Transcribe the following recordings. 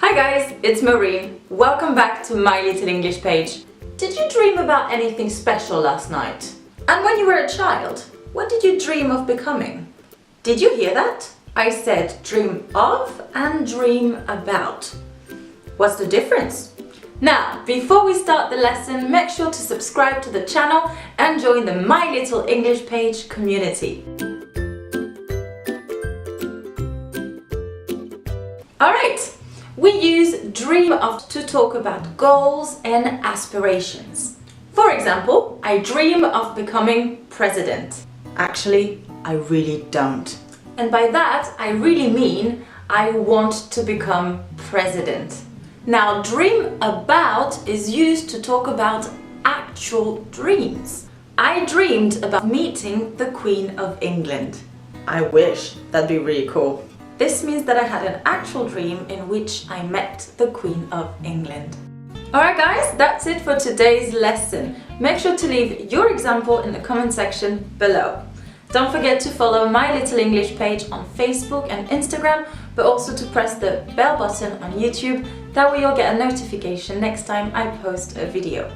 Hi guys, it's Maureen. Welcome back to My Little English page. Did you dream about anything special last night? And when you were a child, what did you dream of becoming? Did you hear that? I said dream of and dream about. What's the difference? Now, before we start the lesson, make sure to subscribe to the channel and join the My Little English page community. Alright, we use dream of to talk about goals and aspirations. For example, I dream of becoming president. Actually, I really don't. And by that, I really mean I want to become president. Now, dream about is used to talk about actual dreams. I dreamed about meeting the Queen of England. I wish, that'd be really cool. This means that I had an actual dream in which I met the Queen of England. Alright guys, that's it for today's lesson. Make sure to leave your example in the comment section below. Don't forget to follow My Little English page on Facebook and Instagram, but also to press the bell button on YouTube. That way you'll get a notification next time I post a video.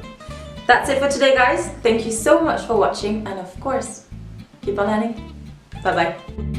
That's it for today guys. Thank you so much for watching and of course, keep on learning. Bye bye.